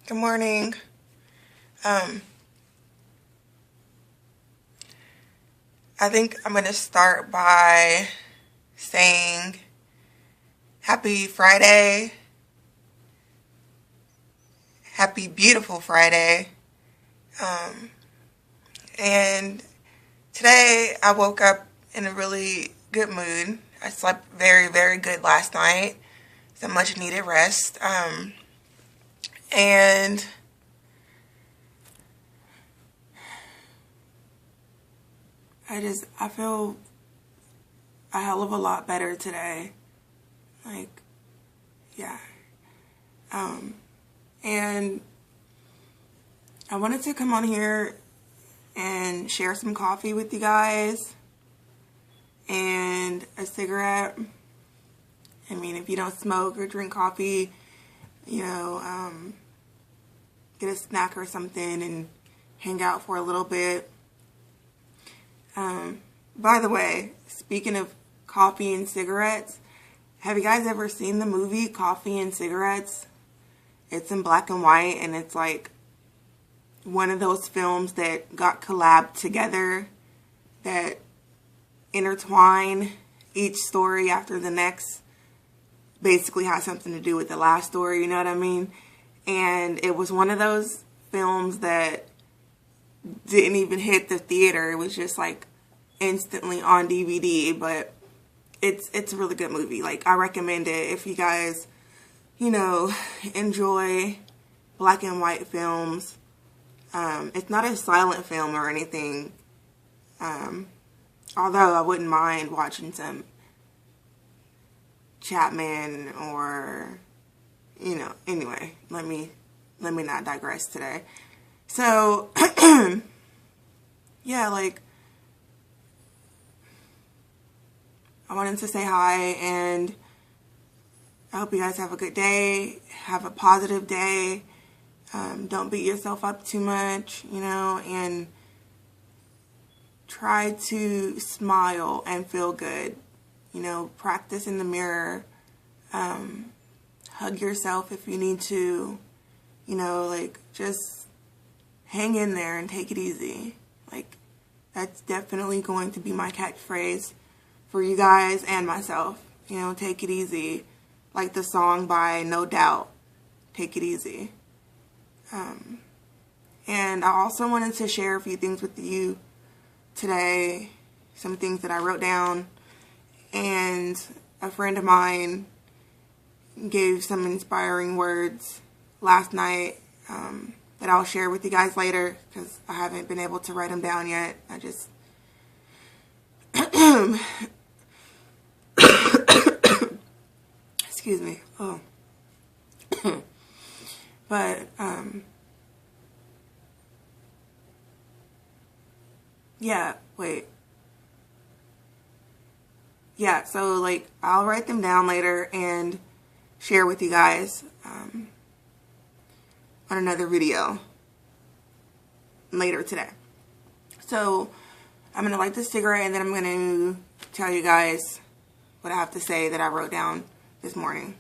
Good morning. I think I'm going to start by saying happy Friday, happy beautiful Friday. And today I woke up in a really good mood. I slept very, very good last night. Some much needed rest. And I feel a hell of a lot better today. Like, yeah. And I wanted to come on here and share some coffee with you guys and a cigarette. I mean, if you don't smoke or drink coffee, get a snack or something and hang out for a little bit. By the way, speaking of coffee and cigarettes, have you guys ever seen the movie Coffee and Cigarettes? It's in black and white, and it's like one of those films that got collabed together that intertwine each story after the next. Basically has something to do with the last story, you know what I mean? And it was one of those films that didn't even hit the theater. It was just like instantly on DVD, but it's a really good movie. Like, I recommend it if you guys, enjoy black and white films. It's not a silent film or anything. Although I wouldn't mind watching some Chapman or, anyway, let me not digress today. So, yeah, like, I wanted to say hi, and I hope you guys have a good day, have a positive day. Don't beat yourself up too much, and try to smile and feel good. Practice in the mirror. Hug yourself if you need to. Just hang in there and take it easy. Like, that's definitely going to be my catchphrase for you guys and myself. Take it easy. Like the song by No Doubt, Take It Easy. And I also wanted to share a few things with you today. Some things that I wrote down. And a friend of mine gave some inspiring words last night that I'll share with you guys later, because I haven't been able to write them down yet. I just excuse me. Oh. But yeah, wait. Yeah, so like I'll write them down later and share with you guys on another video later today. So I'm going to light this cigarette, and then I'm going to tell you guys what I have to say that I wrote down this morning.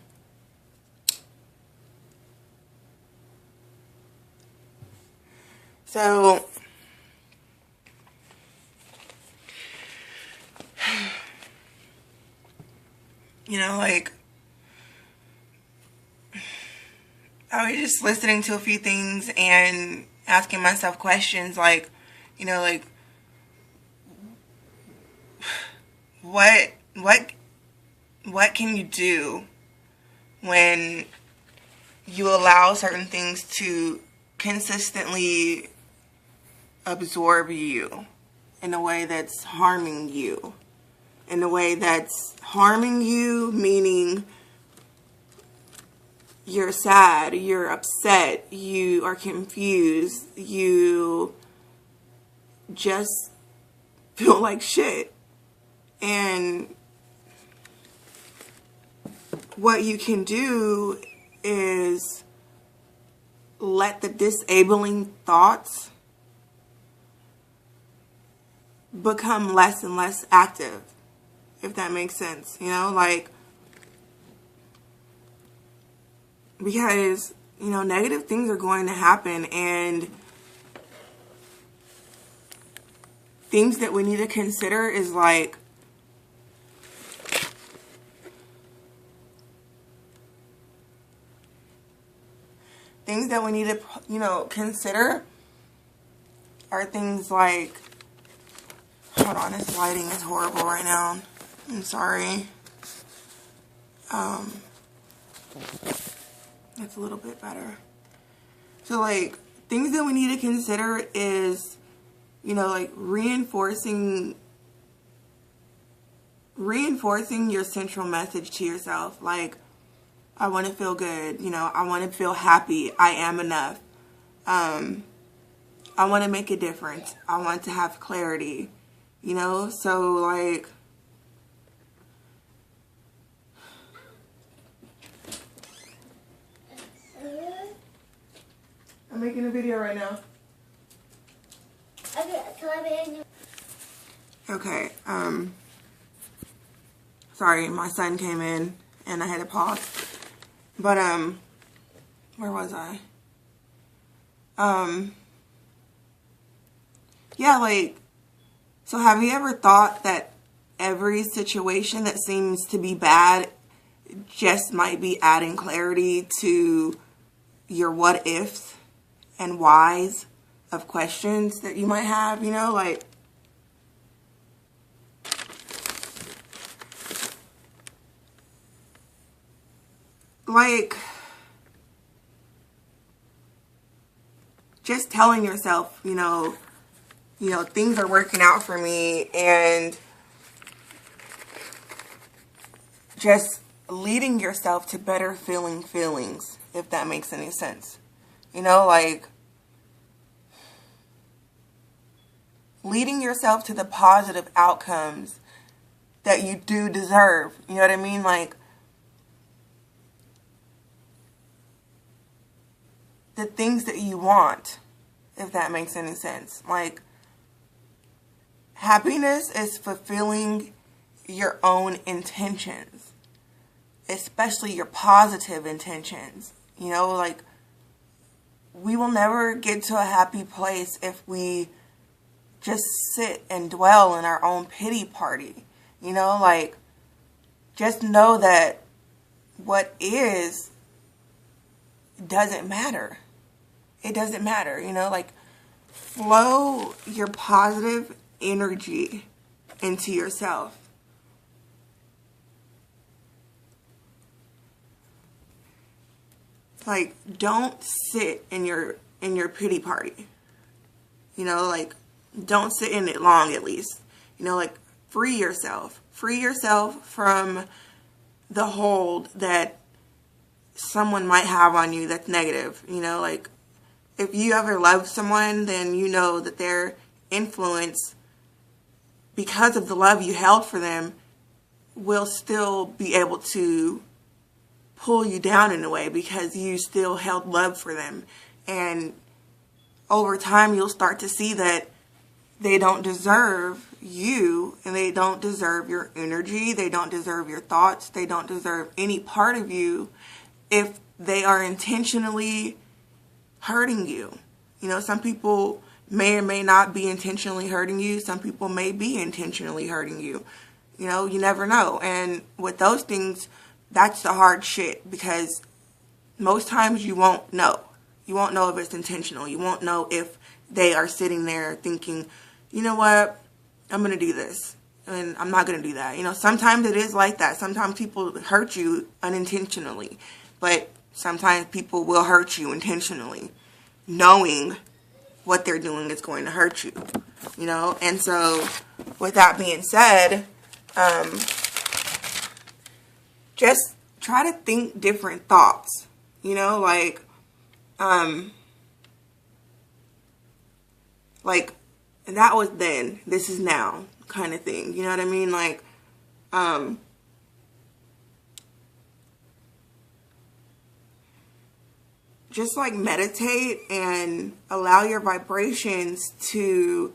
So like, I was just listening to a few things and asking myself questions like, what can you do when you allow certain things to consistently absorb you in a way that's harming you? In a way that's harming you, meaning you're sad, you're upset, you are confused, you just feel like shit. And what you can do is let the disabling thoughts become less and less active, if that makes sense. Like, because you know, negative things are going to happen, and things that we need to consider is like, things that we need to, you know, consider are things like, hold on, this lighting is horrible right now. I'm sorry. It's a little bit better. So like, things that we need to consider is, you know, like reinforcing your central message to yourself. Like, I want to feel good, you know, I want to feel happy, I am enough. I want to make a difference. I want to have clarity, you know, so like, I'm making a video right now. Okay, sorry, my son came in and I had to pause. But, where was I? Yeah, like, so have you ever thought that every situation that seems to be bad just might be adding clarity to your what ifs and whys of questions that you might have, you know, like just telling yourself, you know, things are working out for me, and just leading yourself to better feeling feelings, if that makes any sense. You know, like leading yourself to the positive outcomes that you do deserve. You know what I mean? Like, the things that you want, if that makes any sense. Like, happiness is fulfilling your own intentions, especially your positive intentions. You know, like, we will never get to a happy place if we just sit and dwell in our own pity party. You know, like, just know that what is doesn't matter. It doesn't matter, you know, like, flow your positive energy into yourself. Like, don't sit in your pity party. You know, like, don't sit in it long, at least. You know, like, free yourself. Free yourself from the hold that someone might have on you that's negative. You know, like, if you ever love someone, then you know that their influence, because of the love you held for them, will still be able to pull you down in a way, because you still held love for them. And over time, you'll start to see that they don't deserve you, and they don't deserve your energy, they don't deserve your thoughts, they don't deserve any part of you if they are intentionally hurting you. You know, some people may or may not be intentionally hurting you. Some people may be intentionally hurting you. You know, you never know. And with those things, that's the hard shit, because most times you won't know. You won't know if it's intentional. You won't know if they are sitting there thinking, you know what, I'm going to do this, and I'm not going to do that. You know, sometimes it is like that. Sometimes people hurt you unintentionally, but sometimes people will hurt you intentionally, knowing what they're doing is going to hurt you, you know. And so, with that being said, just try to think different thoughts, you know, like that was then, this is now kind of thing, you know what I mean? Like, just like meditate and allow your vibrations to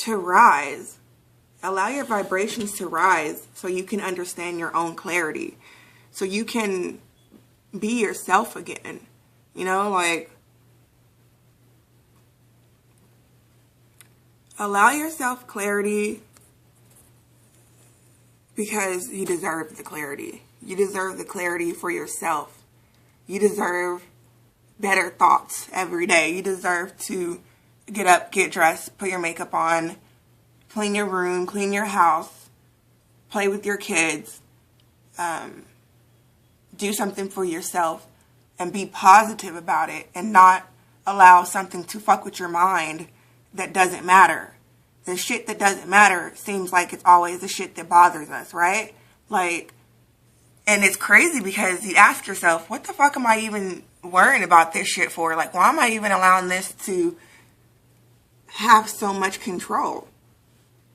rise. Allow your vibrations to rise so you can understand your own clarity. So you can be yourself again. You know, like, allow yourself clarity because you deserve the clarity. You deserve the clarity for yourself. You deserve better thoughts every day. You deserve to get up, get dressed, put your makeup on, clean your room, clean your house, play with your kids, do something for yourself, and be positive about it, and not allow something to fuck with your mind that doesn't matter. The shit that doesn't matter seems like it's always the shit that bothers us, right? Like, and it's crazy because you ask yourself, what the fuck am I even worrying about this shit for? Like, why am I even allowing this to have so much control?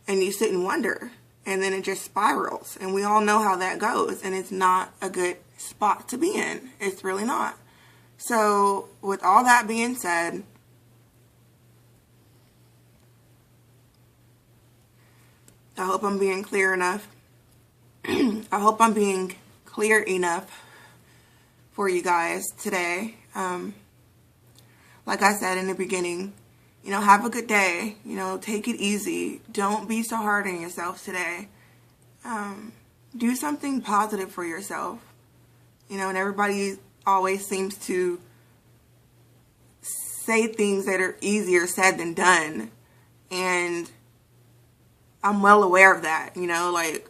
And you sit and wonder, and then it just spirals, and we all know how that goes, and it's not a good spot to be in. It's really not. So with all that being said, I hope I'm being clear enough. I hope I'm being clear enough for you guys today. Like I said in the beginning, you know, have a good day. You know, take it easy. Don't be so hard on yourself today. Do something positive for yourself. You know, and everybody always seems to say things that are easier said than done. And I'm well aware of that, you know, like,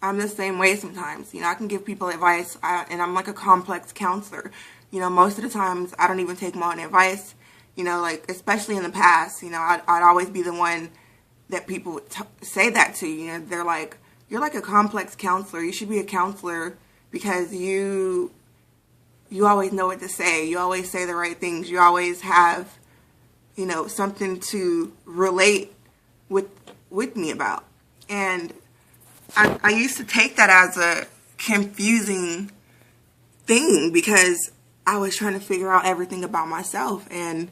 I'm the same way sometimes. You know, I can give people advice, and I'm like a complex counselor. You know, most of the times, I don't even take my own advice, you know, like, especially in the past, you know, I'd always be the one that people would say that to, you know, they're like, you're like a complex counselor, you should be a counselor because you always know what to say, you always say the right things, you always have, you know, something to relate with me about. And I used to take that as a confusing thing because I was trying to figure out everything about myself and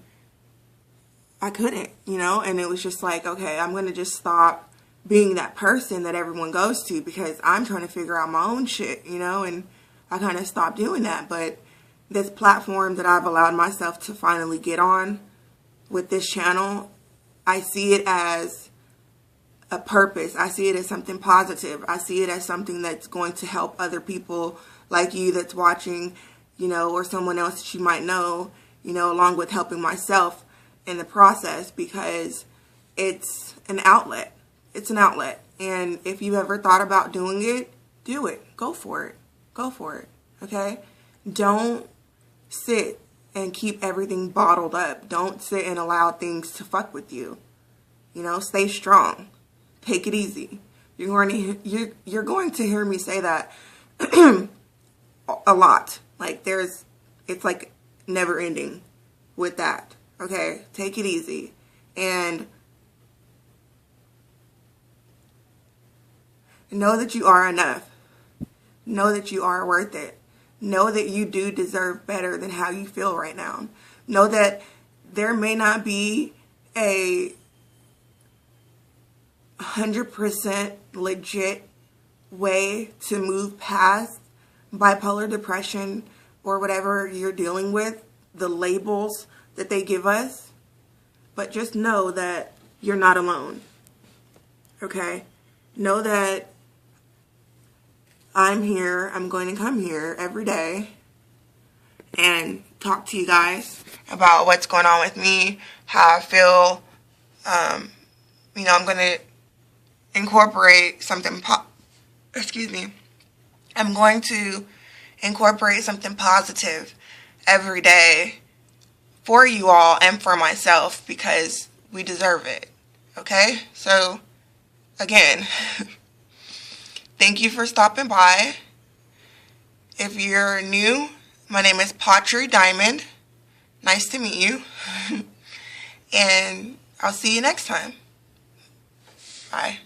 I couldn't, you know, and it was just like, okay, I'm going to just stop being that person that everyone goes to because I'm trying to figure out my own shit, you know, and I kind of stopped doing that. But this platform that I've allowed myself to finally get on with this channel, I see it as a purpose. I see it as something positive. I see it as something that's going to help other people like you that's watching, you know, or someone else that you might know, you know, along with helping myself in the process, because it's an outlet. It's an outlet. And if you ever thought about doing it, do it. Go for it. Go for it. Okay? Don't sit and keep everything bottled up. Don't sit and allow things to fuck with you. You know, stay strong. Take it easy. You're going to hear me say that a lot. Like it's like never ending with that. Okay, take it easy, and know that you are enough. Know that you are worth it. Know that you do deserve better than how you feel right now. Know that there may not be a 100% legit way to move past bipolar depression or whatever you're dealing with, the labels that they give us, but just know that you're not alone. Okay? Know that I'm here. I'm going to come here every day and talk to you guys about what's going on with me, how I feel. You know, I'm going to incorporate something I'm going to incorporate something positive every day for you all and for myself because we deserve it. Okay? So, again, thank you for stopping by. If you're new, my name is Pottery Diamond. Nice to meet you. And I'll see you next time. Bye.